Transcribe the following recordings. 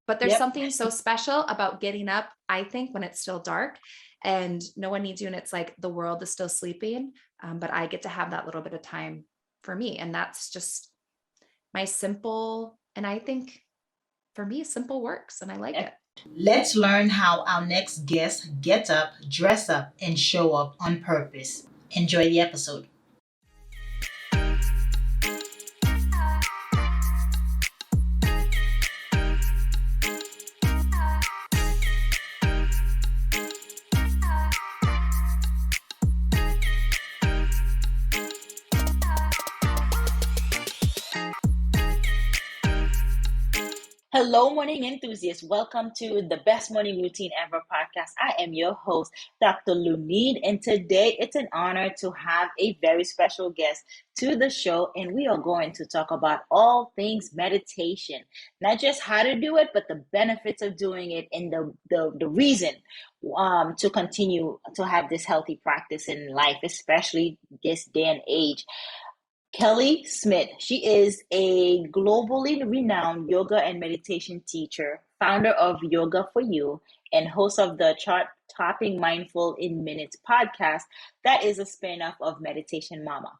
But there's Yep. something so special about getting up, I think, when it's still dark and no one needs you and it's like the world is still sleeping. But I get to have that little bit of time for me. And that's just my simple, and I think for me, simple works and I like it. Let's learn how our next guest gets up, dress up, and show up on purpose. Enjoy the episode. Hello, morning enthusiasts. Welcome to the Best Morning Routine Ever podcast. I am your host, Dr. Lunid, and today it's an honor to have a very special guest to the show, and we are going to talk about all things meditation. Not just how to do it, but the benefits of doing it and the reason to continue to have this healthy practice in life, especially this day and age. Kelly Smith. She is a globally renowned yoga and meditation teacher, founder of Yoga for You, and host of the Topping Mindful in Minutes podcast that is a spin-off of Meditation Mama.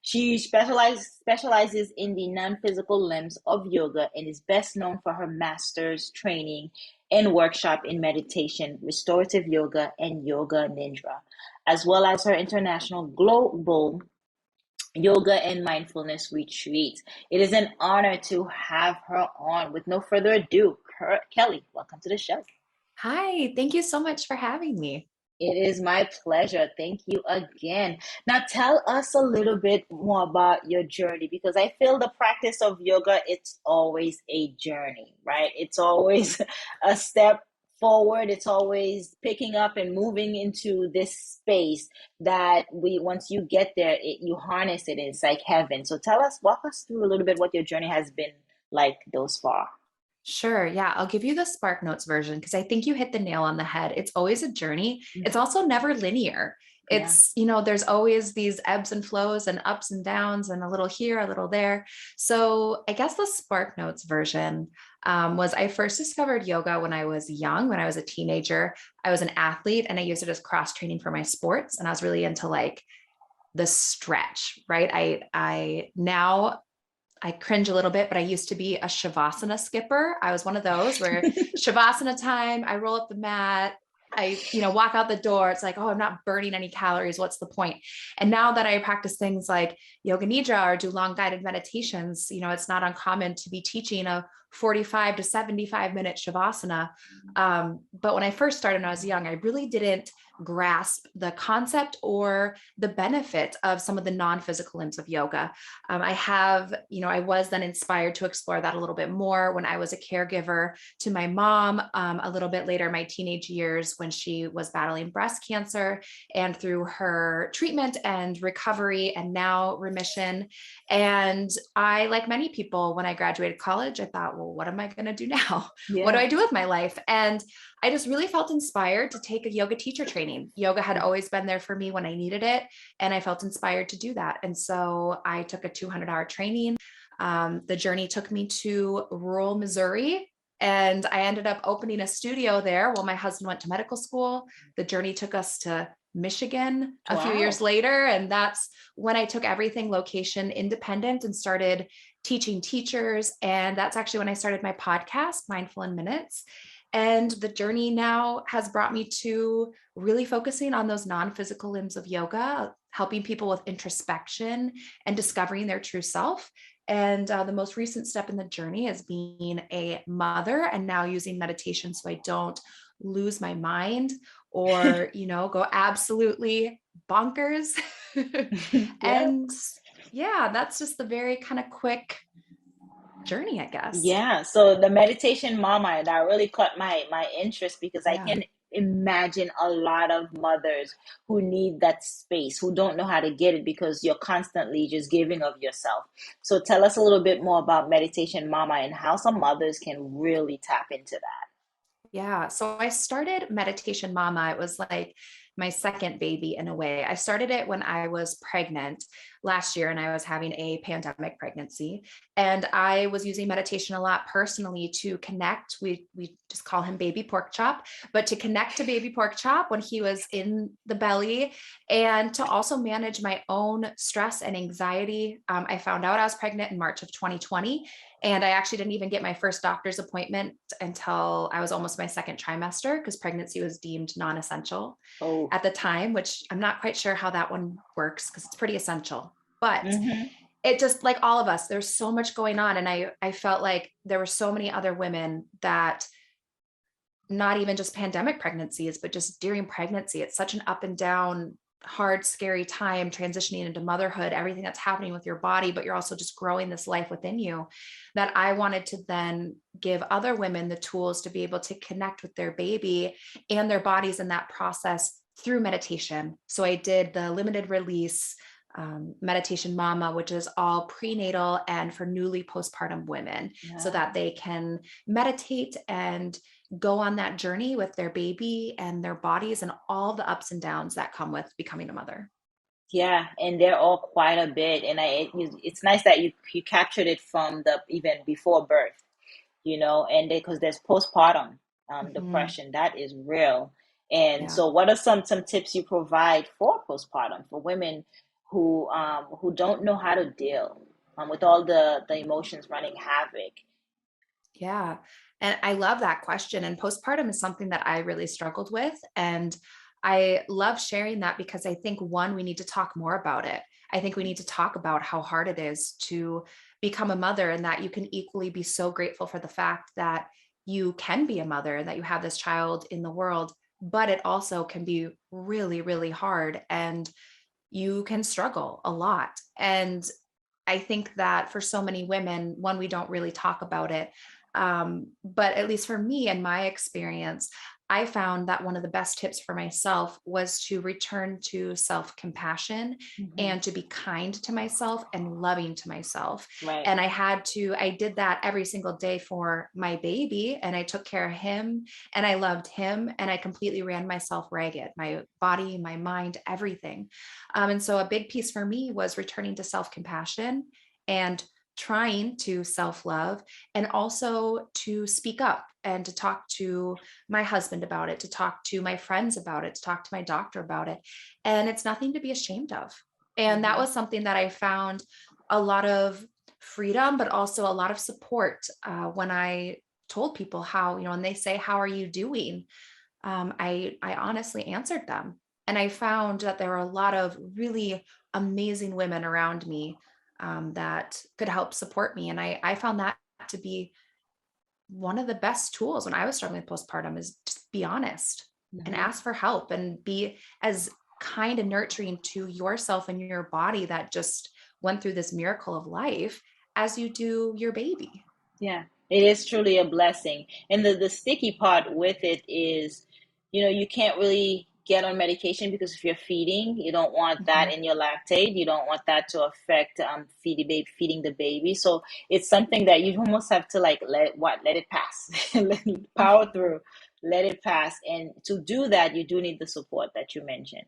She specializes in the non-physical limbs of yoga and is best known for her master's training and workshop in meditation, restorative yoga, and yoga nidra, as well as her international global yoga and mindfulness retreats. It is an honor to have her on. With no further ado, Kelly, welcome to the show. Hi, thank you so much for having me. It is my pleasure. Thank you again. Now, tell us a little bit more about your journey because I feel the practice of yoga, it's always a journey, right? It's always a step forward. It's always picking up and moving into this space that once you get there, you harness it. It's like heaven. So walk us through a little bit what your journey has been like thus far. Sure. Yeah. I'll give you the Spark Notes version because I think you hit the nail on the head. It's always a journey. It's also never linear. Yeah. There's always these ebbs and flows and ups and downs and a little here, a little there. So I guess the Spark Notes version was I first discovered yoga when I was young, when I was a teenager. I was an athlete and I used it as cross training for my sports. And I was really into like the stretch, right? I now I cringe a little bit, but I used to be a Shavasana skipper. I was one of those where Shavasana time, I roll up the mat, walk out the door. It's like, oh, I'm not burning any calories. What's the point? And now that I practice things like yoga nidra or do long guided meditations, it's not uncommon to be teaching a 45 to 75-minute Shavasana. But when I first started when I was young, I really didn't grasp the concept or the benefit of some of the non-physical limbs of yoga. I was then inspired to explore that a little bit more when I was a caregiver to my mom, a little bit later, my teenage years when she was battling breast cancer, and through her treatment and recovery and now remission. And I, like many people, when I graduated college, I thought, well, what am I going to do now? Yeah. What do I do with my life? And I just really felt inspired to take a yoga teacher training. Yoga had always been there for me when I needed it. And I felt inspired to do that. And so I took a 200-hour training. The journey took me to rural Missouri, and I ended up opening a studio there while my husband went to medical school. The journey took us to Michigan a few years later. And that's when I took everything location independent and started teaching teachers. And that's actually when I started my podcast, Mindful in Minutes. And the journey now has brought me to really focusing on those non-physical limbs of yoga, helping people with introspection and discovering their true self. And the most recent step in the journey is being a mother and now using meditation so I don't lose my mind or, go absolutely bonkers. And yeah, that's just the very kind of quick journey, I guess. Yeah. So the meditation mama, that really caught my interest because I can imagine a lot of mothers who need that space, who don't know how to get it because you're constantly just giving of yourself. So tell us a little bit more about meditation mama and how some mothers can really tap into that. Yeah. So I started Meditation Mama. It was like my second baby in a way. I started it when I was pregnant last year and I was having a pandemic pregnancy. And I was using meditation a lot personally to connect. We just call him baby pork chop, but to connect to baby pork chop when he was in the belly, and to also manage my own stress and anxiety. I found out I was pregnant in March of 2020, and I actually didn't even get my first doctor's appointment until I was almost my second trimester because pregnancy was deemed non-essential Oh. at the time, which I'm not quite sure how that one works because it's pretty essential. But Mm-hmm. it just, like all of us, there's so much going on. And I felt like there were so many other women that, not even just pandemic pregnancies, but just during pregnancy, it's such an up and down, hard, scary time transitioning into motherhood, everything that's happening with your body, but you're also just growing this life within you, that I wanted to then give other women the tools to be able to connect with their baby and their bodies in that process through meditation. So I did the limited release meditation mama, which is all prenatal and for newly postpartum women, so Yeah. that they can meditate and go on that journey with their baby and their bodies and all the ups and downs that come with becoming a mother. Yeah, and they're all quite a bit, and it's nice that you captured it from the even before birth, and because there's postpartum Mhm. depression that is real. And Yeah. so, what are some tips you provide for postpartum for women who don't know how to deal with all the emotions running havoc? Yeah. And I love that question. And postpartum is something that I really struggled with. And I love sharing that because I think, one, we need to talk more about it. I think we need to talk about how hard it is to become a mother, and that you can equally be so grateful for the fact that you can be a mother and that you have this child in the world. But it also can be really, really hard. And you can struggle a lot. And I think that for so many women, one, we don't really talk about it. But at least for me and my experience, I found that one of the best tips for myself was to return to self compassion Hmm. and to be kind to myself and loving to myself. Right. And I did that every single day for my baby, and I took care of him and I loved him, and I completely ran myself ragged, my body, my mind, everything. And so a big piece for me was returning to self compassion and trying to self love, and also to speak up and to talk to my husband about it, to talk to my friends about it, to talk to my doctor about it. And it's nothing to be ashamed of. And that Hmm. was something that I found a lot of freedom, but also a lot of support when I told people how, and they say, "How are you doing?" I honestly answered them. And I found that there were a lot of really amazing women around me that could help support me. And I found that to be one of the best tools when I was struggling with postpartum, is just be honest and Hmm. ask for help and be as kind and nurturing to yourself and your body that just went through this miracle of life as you do your baby. Yeah, it is truly a blessing. And the sticky part with it is, you can't really get on medication because if you're feeding, you don't want that Mhm. in your lactate. You don't want that to affect feeding the baby. So it's something that you almost have to like let it pass, let it power through, let it pass. And to do that, you do need the support that you mentioned.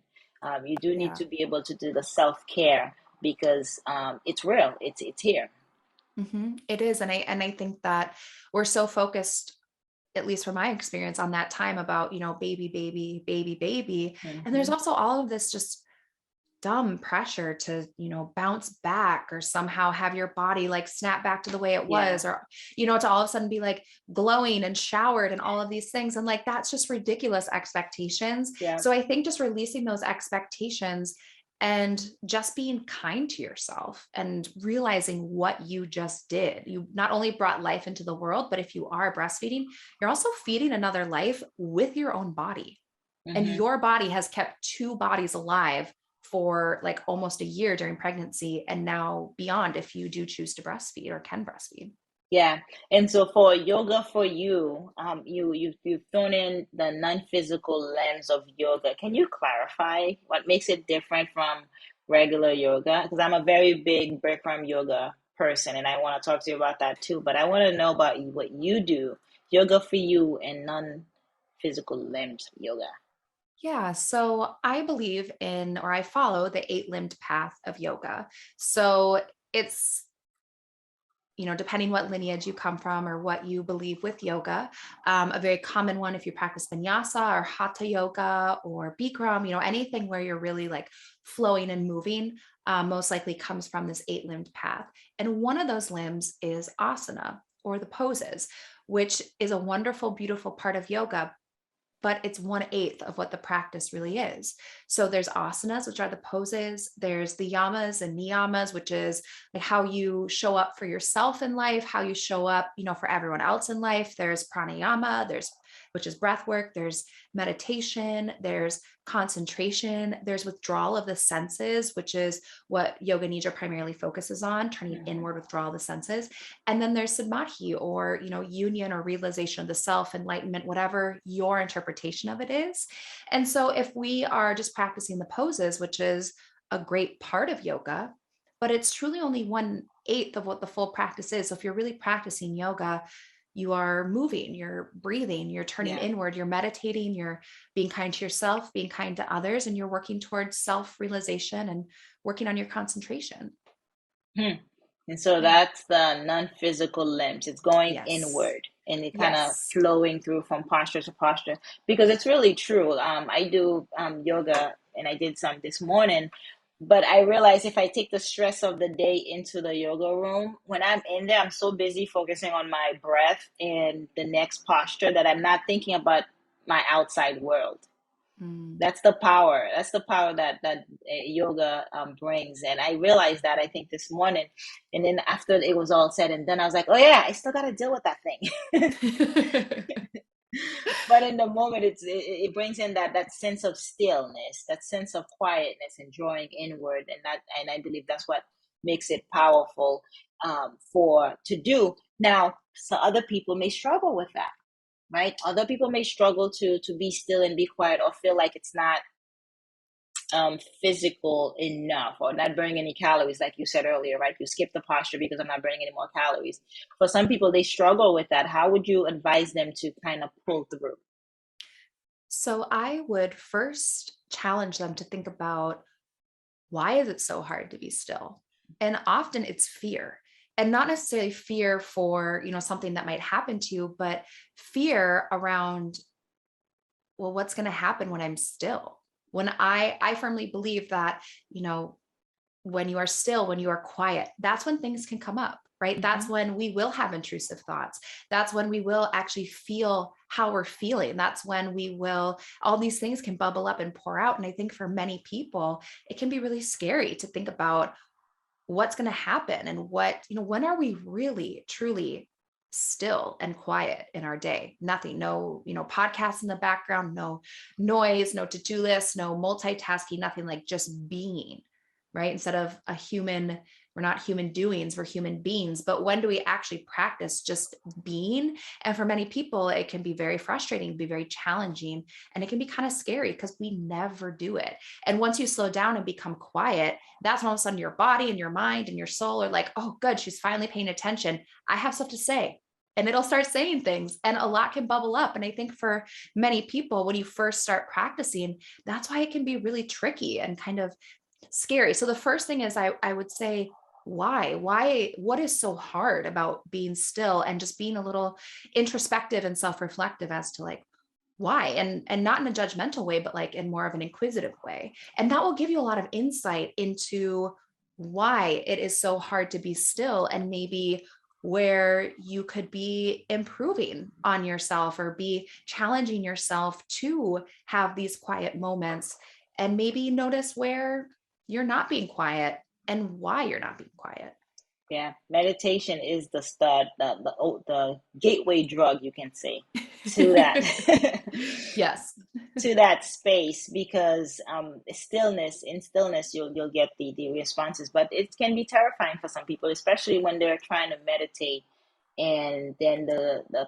You do need Yeah. to be able to do the self-care because it's real. It's here. It is. And I think that we're so focused, at least from my experience, on that time about, baby, baby, baby, baby. And there's Hmm. also all of this just dumb pressure to, bounce back or somehow have your body like snap back to the way it Yeah. was, or, to all of a sudden be like glowing and showered and all of these things. And like, that's just ridiculous expectations. Yeah. So I think just releasing those expectations and just being kind to yourself and realizing what you just did. You not only brought life into the world, but if you are breastfeeding, you're also feeding another life with your own body. And Hmm. your body has kept two bodies alive for like almost a year during pregnancy, and now beyond if you do choose to breastfeed or can breastfeed. Yeah. And so for yoga for you, you've thrown in the non-physical lens of yoga. Can you clarify what makes it different from regular yoga? Because I'm a very big Bikram yoga person, and I want to talk to you about that too. But I want to know about what you do, yoga for you, and non-physical limbs yoga. Yeah, so I believe in, or I follow the eight-limbed path of yoga. So it's, depending what lineage you come from or what you believe with yoga, a very common one, if you practice vinyasa or hatha yoga or Bikram, anything where you're really like flowing and moving, most likely comes from this eight-limbed path. And one of those limbs is asana or the poses, which is a wonderful, beautiful part of yoga, but it's 1/8 of what the practice really is. So there's asanas, which are the poses. There's the yamas and niyamas, which is like how you show up for yourself in life, how you show up, for everyone else in life. There's pranayama, which is breath work. There's meditation. There's concentration. There's withdrawal of the senses, which is what yoga nidra primarily focuses on, turning Mhm. inward, withdrawal of the senses. And then there's samadhi, or union or realization of the self, enlightenment, whatever your interpretation of it is. And so if we are just practicing the poses, which is a great part of yoga, but it's truly only 1/8 of what the full practice is. So if you're really practicing yoga, you are moving, you're breathing, you're turning Yeah. inward, you're meditating, you're being kind to yourself, being kind to others, and you're working towards self realization and working on your concentration. Hmm. And so Yeah. that's the non-physical limbs. It's going Yes. inward and it kind of Yes. flowing through from posture to posture because it's really true. I do yoga and I did some this morning, but I realize if I take the stress of the day into the yoga room, when I'm in there, I'm so busy focusing on my breath and the next posture that I'm not thinking about my outside world. Mm. That's the power that yoga brings, and I realized that I think this morning, and then after it was all said and done, I was like, oh yeah, I still got to deal with that thing. But in the moment, it brings in that sense of stillness, that sense of quietness and drawing inward, and I believe that's what makes it powerful for to do. Now, so other people may struggle with that, right? Other people may struggle to be still and be quiet, or feel like it's not physical enough, or not burning any calories, like you said earlier, right? You skip the posture because I'm not burning any more calories. For some people, they struggle with that. How would you advise them to kind of pull through? So I would first challenge them to think about, why is it so hard to be still? And often it's fear. And not necessarily fear for, something that might happen to you, but fear around, well, what's going to happen when I'm still? When I firmly believe that, you know, when you are still, when you are quiet, that's when things can come up, right? That's Hmm. when we will have intrusive thoughts. That's when we will actually feel how we're feeling. That's when all these things can bubble up and pour out. And I think for many people, it can be really scary to think about what's going to happen and when are we really, truly still and quiet in our day? Nothing, no, podcasts in the background, no noise, no to-do list, no multitasking, nothing, like just being, right? Instead of a human, we're not human doings, we're human beings. But when do we actually practice just being? And for many people, it can be very frustrating, be very challenging, and it can be kind of scary because we never do it. And once you slow down and become quiet, that's when all of a sudden your body and your mind and your soul are like, oh, good, she's finally paying attention. I have stuff to say. And it'll start saying things, and a lot can bubble up. And I think for many people, when you first start practicing, that's why it can be really tricky and kind of scary. So the first thing is, I would say, what is so hard about being still and just being a little introspective and self-reflective as to like, why? And not in a judgmental way, but like in more of an inquisitive way. And that will give you a lot of insight into why it is so hard to be still, and maybe where you could be improving on yourself or be challenging yourself to have these quiet moments, and maybe notice where you're not being quiet and why you're not being quiet. Yeah, meditation is the start, the gateway drug, you can say, to that. Yes. To that space, because in stillness you'll get the responses, but it can be terrifying for some people, especially when they're trying to meditate, and then the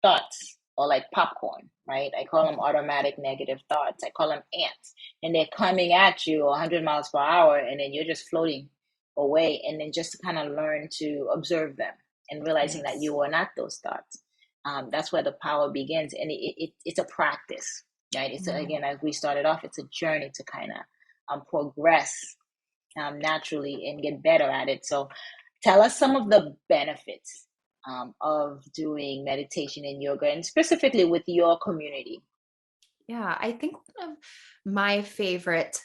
thoughts are like popcorn, right? I call them automatic negative thoughts. I call them ants, and they're coming at you 100 miles per hour, and then you're just floating away, and then just to kind of learn to observe them and realizing that Yes. you are not those thoughts. That's where the power begins, and it's a practice. right? It's Mm. again, as we started off, it's a journey to kind of progress naturally and get better at it. So tell us some of the benefits of doing meditation and yoga, and specifically with your community. Yeah, I think one of my favorite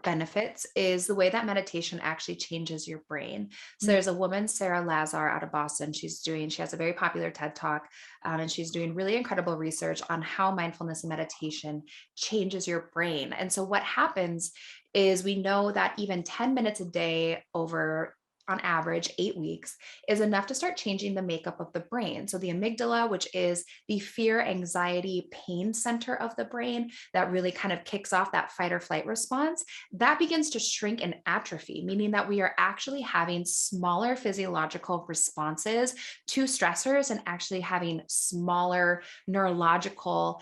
benefits is the way that meditation actually changes your brain. So there's a woman, Sarah Lazar, out of Boston. She has a very popular TED Talk, and she's doing really incredible research on how mindfulness and meditation changes your brain. And so what happens is we know that even 10 minutes a day over on average 8 weeks is enough to start changing the makeup of the brain. So the amygdala, which is the fear, anxiety, pain center of the brain that really kind of kicks off that fight or flight response, that begins to shrink and atrophy, meaning that we are actually having smaller physiological responses to stressors and actually having smaller neurological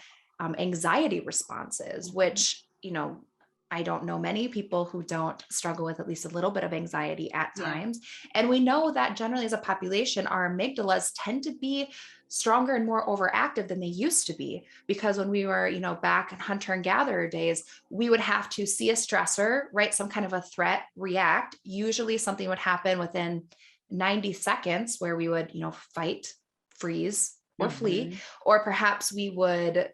anxiety responses, which, I don't know many people who don't struggle with at least a little bit of anxiety at Yeah, times. And we know that generally as a population, our amygdalas tend to be stronger and more overactive than they used to be. Because when we were, back in hunter and gatherer days, we would have to see a stressor, right? Some kind of a threat, react. Usually something would happen within 90 seconds where we would, fight, freeze, or flee. hmm Or perhaps we would,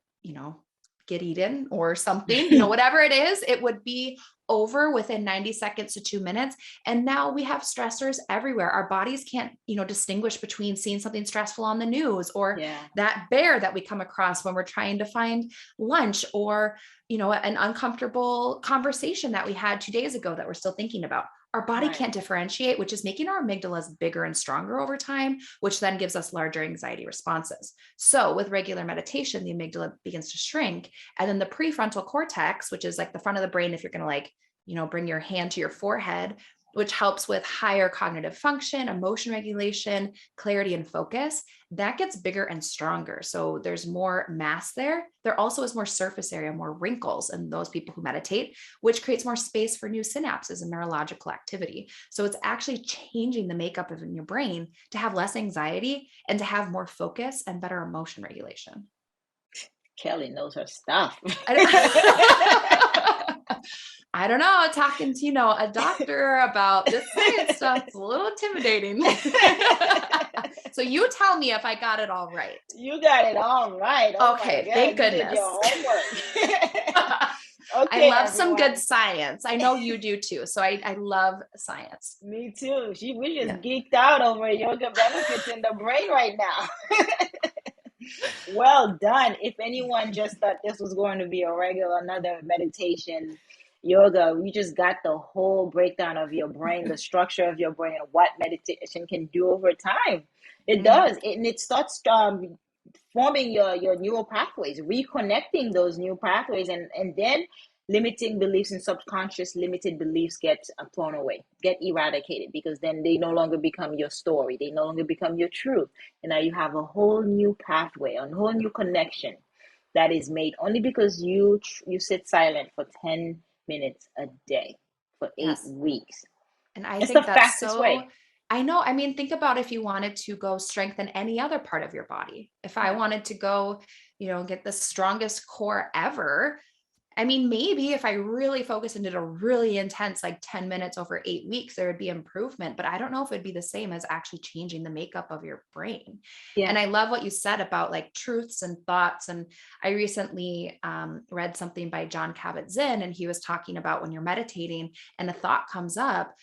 get eaten or something, whatever it is, it would be over within 90 seconds to 2 minutes. And now we have stressors everywhere. Our bodies can't, distinguish between seeing something stressful on the news or yeah, that bear that we come across when we're trying to find lunch or, an uncomfortable conversation that we had 2 days ago that we're still thinking about. Our body right. can't differentiate, which is making our amygdalas bigger and stronger over time, which then gives us larger anxiety responses. So with regular meditation, the amygdala begins to shrink. And then the prefrontal cortex, which is like the front of the brain, if you're going to bring your hand to your forehead, which helps with higher cognitive function, emotion regulation, clarity, and focus, that gets bigger and stronger. So there's more mass there. There also is more surface area, more wrinkles in those people who meditate, which creates more space for new synapses and neurological activity. So it's actually changing the makeup of your brain to have less anxiety and to have more focus and better emotion regulation. Kelly knows her stuff. I, I don't know. Talking to, a doctor about this science stuff is a little intimidating. So you tell me if I got it all right. You got it all right. Oh my Okay, thank God, you did goodness. your homework. I Okay, love some good everyone. science. I know you do too. So I love science. Me too. We just Yeah. geeked out over yoga benefits in the brain right now. Well done. If anyone just thought this was going to be a regular another meditation yoga, we just got the whole breakdown of your brain, the structure of your brain, and what meditation can do over time. It Mm, does, and it starts forming your neural pathways, reconnecting those new pathways, and then limiting beliefs and subconscious limited beliefs get thrown away, get eradicated, because then they no longer become your story, they no longer become your truth, and now you have a whole new pathway, a whole new connection that is made only because you sit silent for 10 minutes a day for eight yes. weeks. And I It's the think that's fastest so, way. I know. I mean, think about if you wanted to go strengthen any other part of your body. If I wanted to go, get the strongest core ever, I mean, maybe if I really focused and did a really intense, like 10 minutes over 8 weeks, there would be improvement. But I don't know if it'd be the same as actually changing the makeup of your brain. Yeah. And I love what you said about like truths and thoughts. And I recently read something by John Kabat-Zinn, and he was talking about when you're meditating and a thought comes up,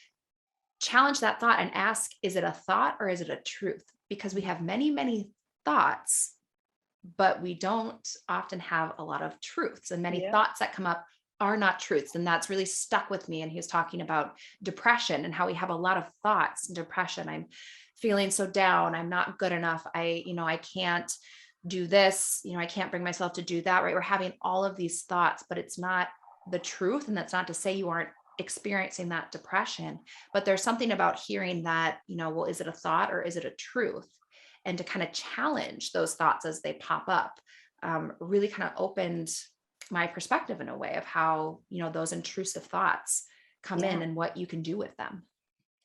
challenge that thought and ask, is it a thought or is it a truth? Because we have many, many thoughts, but we don't often have a lot of truths, and many Yeah. thoughts that come up are not truths. And that's really stuck with me. And he was talking about depression and how we have a lot of thoughts and depression. I'm feeling so down. I'm not good enough. I can't do this. I can't bring myself to do that. Right. We're having all of these thoughts, but it's not the truth. And that's not to say you aren't experiencing that depression, but there's something about hearing that, well, is it a thought or is it a truth? And to kind of challenge those thoughts as they pop up, really kind of opened my perspective in a way of how, those intrusive thoughts come in Yeah. and what you can do with them.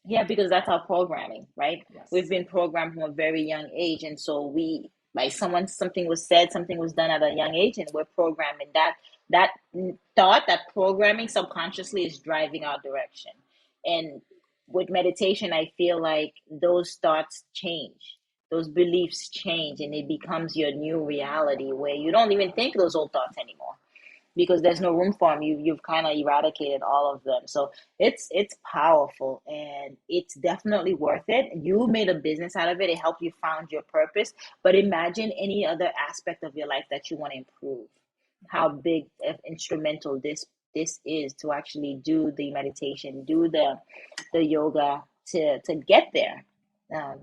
Yeah, because that's our programming, right? We've Yes. been programmed from a very young age, and so we, like, something was said, something was done at a young age, and we're programmed, and that that thought, that programming subconsciously is driving our direction. And with meditation, I feel like those thoughts change, those beliefs change, and it becomes your new reality where you don't even think those old thoughts anymore because there's no room for them. You've kind of eradicated all of them. So it's powerful, and it's definitely worth it. You made a business out of it. It helped you found your purpose. But imagine any other aspect of your life that you want to improve. How big instrumental this is to actually do the meditation, do the yoga to get there. Um,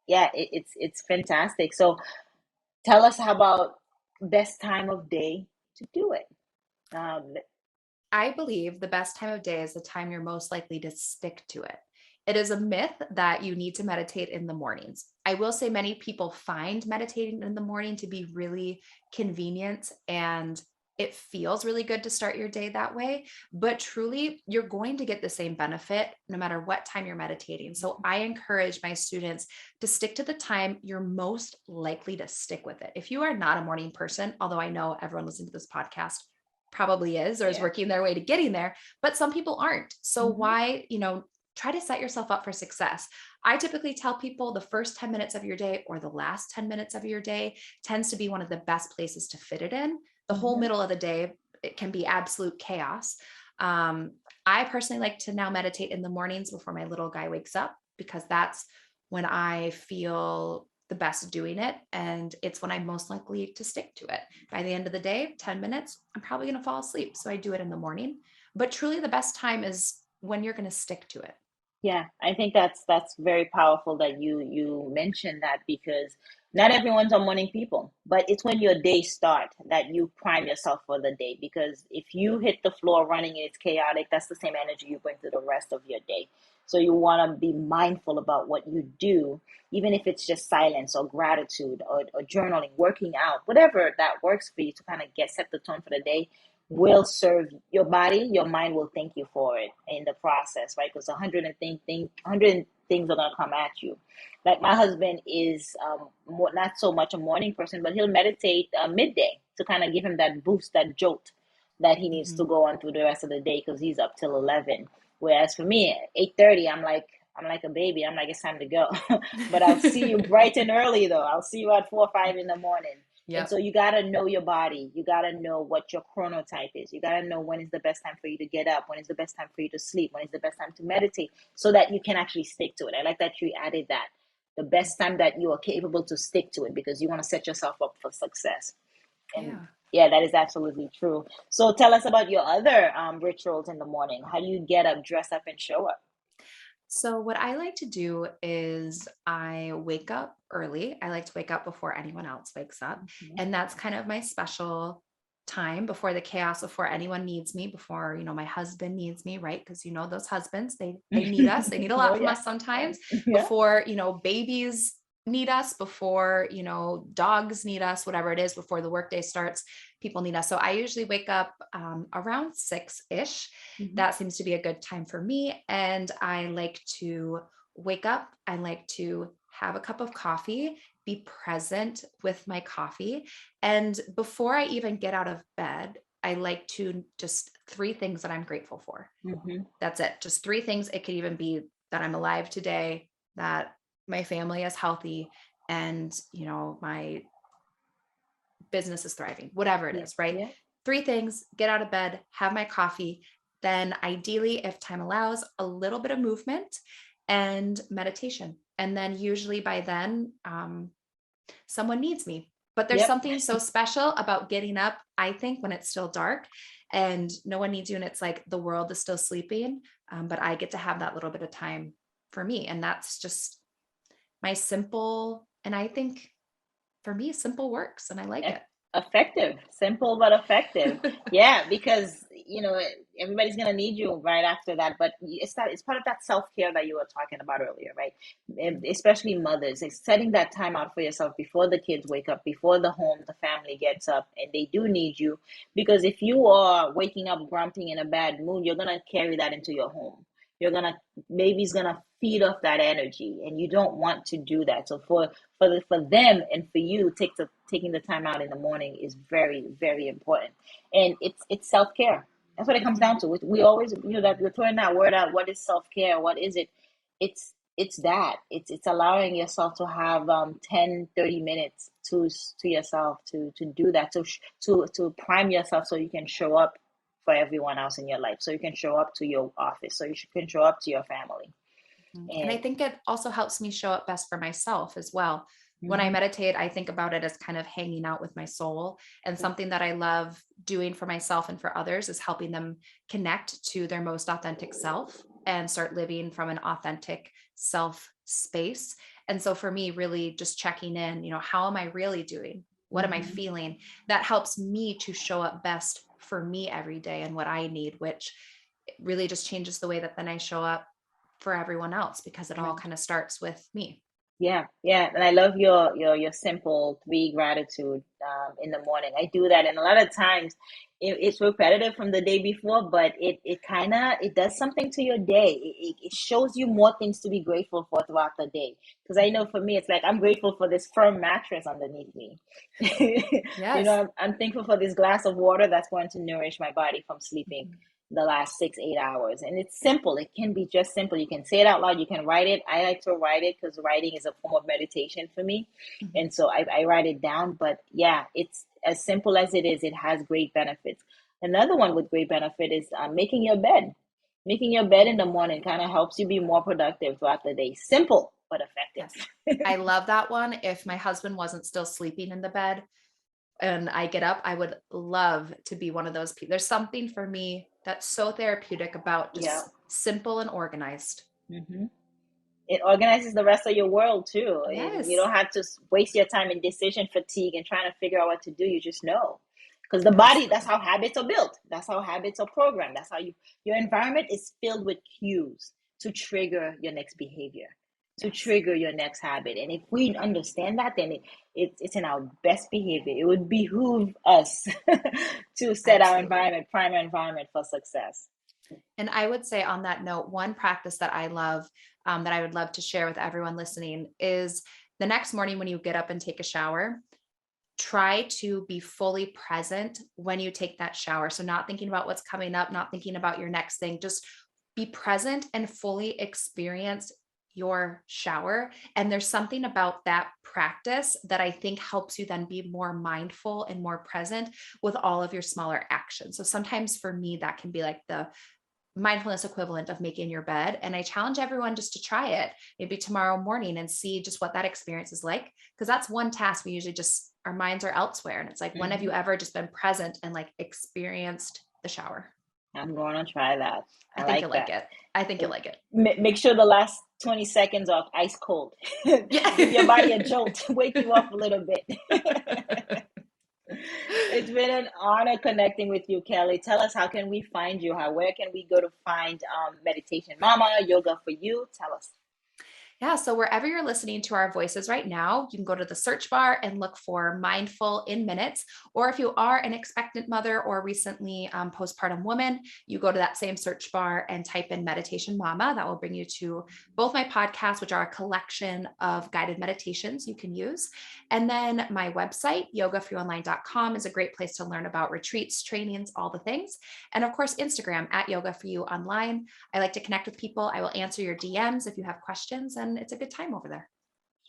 yeah, it's fantastic. So tell us how about best time of day to do it. Um, I believe the best time of day is the time you're most likely to stick to it. It is a myth that you need to meditate in the mornings. I will say many people find meditating in the morning to be really convenient and it feels really good to start your day that way. But truly, you're going to get the same benefit no matter what time you're meditating. So I encourage my students to stick to the time you're most likely to stick with it. If you are not a morning person, although I know everyone listening to this podcast probably is or is yeah. working their way to getting there, but some people aren't. So Hmm. why, try to set yourself up for success. I typically tell people the first 10 minutes of your day or the last 10 minutes of your day tends to be one of the best places to fit it in. The whole Hmm. middle of the day, it can be absolute chaos. Um, I personally like to now meditate in the mornings before my little guy wakes up because that's when I feel the best doing it. And it's when I'm most likely to stick to it. By the end of the day, 10 minutes, I'm probably going to fall asleep. So I do it in the morning. But truly, the best time is when you're going to stick to it. Yeah, I think that's very powerful that you mentioned that because not everyone's a morning people, but it's when your day start that you prime yourself for the day. Because if you hit the floor running and it's chaotic, that's the same energy you bring to the rest of your day. So you want to be mindful about what you do, even if it's just silence or gratitude or journaling, working out, whatever that works for you to kind of get set the tone for the day will serve your body. Your mind will thank you for it in the process, right? Because 100 things are gonna come at you. Like my husband is not so much a morning person, but he'll meditate midday to kind of give him that boost, that jolt that he needs Mhm. to go on through the rest of the day because he's up till 11. Whereas for me, 8:30, I'm like a baby. I'm like, it's time to go. But I'll see you bright and early though. I'll see you at 4 or 5 in the morning. And so Yep. you got to know your body. You got to know what your chronotype is. You got to know when is the best time for you to get up, when is the best time for you to sleep, when is the best time to meditate, so that you can actually stick to it. I like that you added that. The best time that you are capable to stick to it because you want to set yourself up for success. And Yeah. yeah, that is absolutely true. So tell us about your other rituals in the morning. How do you get up, dress up, and show up? So, what I like to do is I wake up early. I like to wake up before anyone else wakes up. Mhm. And that's kind of my special time before the chaos, before anyone needs me, before, my husband needs me, right? Because those husbands, they need us. They need a Oh lot from yeah, us sometimes yeah, before, babies need us, before, dogs need us, whatever it is, before the workday starts, people need us. So I usually wake up around 6-ish. hmm, That seems to be a good time for me. And I like to wake up. I like to have a cup of coffee, be present with my coffee. And before I even get out of bed, I like to just three things that I'm grateful for. hmm, That's it. Just three things. It could even be that I'm alive today, that my family is healthy, and, my business is thriving, whatever it yeah, is, right? yeah, Three things: get out of bed, have my coffee, then ideally, if time allows, a little bit of movement and meditation. And then usually by then, someone needs me. But there's yep. something so special about getting up, I think, when it's still dark and no one needs you and it's like the world is still sleeping. But I get to have that little bit of time for me. And that's just my simple, and I think for me, simple works and I like Eff- it. Effective, simple but effective. Yeah, because everybody's gonna need you right after that. But it's part of that self care that you were talking about earlier, right? And especially mothers, it's setting that time out for yourself before the kids wake up, before the family gets up, and they do need you. Because if you are waking up grumpy in a bad mood, you're gonna carry that into your home. You're gonna Baby's gonna feed off that energy, and you don't want to do that. So for them and for you, taking the time out in the morning is very, very important. And it's self-care. That's what it comes down to. We always, that we're throwing that word out. What is self-care? What is it? It's that. It's allowing yourself to have 10, 30 minutes to yourself to do that, to prime yourself so you can show up for everyone else in your life, so you can show up to your office, so can show up to your family. And I think it also helps me show up best for myself as well. When I Mhm. meditate, I think about it as kind of hanging out with my soul. And something that I love doing for myself and for others is helping them connect to their most authentic self and start living from an authentic self space. And so for me, really just checking in, how am I really doing? What am I Mhm. feeling? That helps me to show up best for me every day and what I need, which really just changes the way that then I show up for everyone else, because it all Right. kind of starts with me. Yeah, yeah, and I love your simple three gratitude in the morning. I do that, and a lot of times it's repetitive from the day before, but it kind of it does something to your day. It shows you more things to be grateful for throughout the day. Because I know for me, it's like I'm grateful for this firm mattress underneath me. Yes. I'm thankful for this glass of water that's going to nourish my body from sleeping Mhm. the last 6, 8 hours. And it's simple. It can be just simple. You can say it out loud. You can write it. I like to write it because writing is a form of meditation for me. Mhm. And so I write it down. But yeah, it's as simple as it is. It has great benefits. Another one with great benefit is making your bed. Making your bed in the morning kind of helps you be more productive throughout the day. Simple, but Yes. effective. I love that one. If my husband wasn't still sleeping in the bed and I get up, I would love to be one of those people. There's something for me that's so therapeutic about Yeah. just simple and organized. Hmm. It organizes the rest of your world too. And you Yes. don't have to waste your time in decision fatigue and trying to figure out what to do. You just know. Because the body, that's Absolutely. how habits are built. That's how habits are programmed. That's how your environment is filled with cues to trigger your next behavior, to Yes. trigger your next habit. And if we understand that, then it's in our best behavior. It would behoove us to set our Absolutely. environment, prime our environment for success. And I would say on that note, one practice that I love, that I would love to share with everyone listening is the next morning when you get up and take a shower, try to be fully present when you take that shower. So, not thinking about what's coming up, not thinking about your next thing, just be present and fully experience your shower. And there's something about that practice that I think helps you then be more mindful and more present with all of your smaller actions. So, sometimes for me, that can be like the mindfulness equivalent of making your bed. And I challenge everyone just to try it maybe tomorrow morning and see just what that experience is like. Because that's one task we usually just, our minds are elsewhere. And it's like, when have you Mhm. ever just been present and like experienced the shower? I'm going to try that. I I think you'll like like that. it. I think you'll like it. Make sure the last 20 seconds of ice cold. Give your body a Yeah. jolt, wake you up a little bit. It's been an honor connecting with you, Kelly. Tell us, how can we find you? Where can we go to find Meditation Mama, Yoga for You? Tell us. Yeah. So wherever you're listening to our voices right now, you can go to the search bar and look for Mindful in Minutes. Or if you are an expectant mother or recently postpartum woman, you go to that same search bar and type in Meditation Mama. That will bring you to both my podcasts, which are a collection of guided meditations you can use. And then my website, yogaforyouonline.com, is a great place to learn about retreats, trainings, all the things. And of course, Instagram at Yoga for You Online. I like to connect with people. I will answer your DMs if you have questions, and it's a good time over there.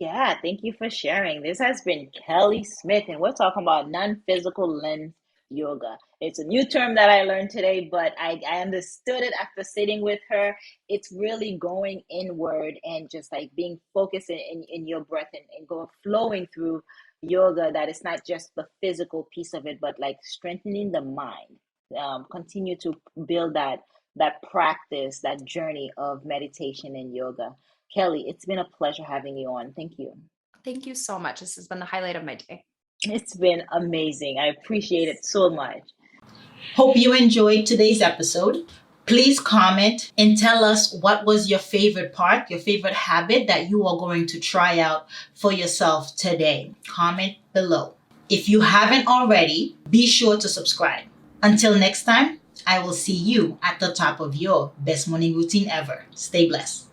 Yeah, thank you for sharing. This has been Kelly Smith, and we're talking about non-physical lens yoga. It's a new term that I learned today, but I understood it after sitting with her. It's really going inward and just like being focused in your breath and go flowing through yoga, that it's not just the physical piece of it, but like strengthening the mind. Continue to build that practice, that journey of meditation and yoga. Kelly, it's been a pleasure having you on. Thank you. Thank you so much. This has been the highlight of my day. It's been amazing. I appreciate it so much. Hope you enjoyed today's episode. Please comment and tell us what was your favorite part, your favorite habit that you are going to try out for yourself today. Comment below. If you haven't already, be sure to subscribe. Until next time, I will see you at the top of your best morning routine ever. Stay blessed.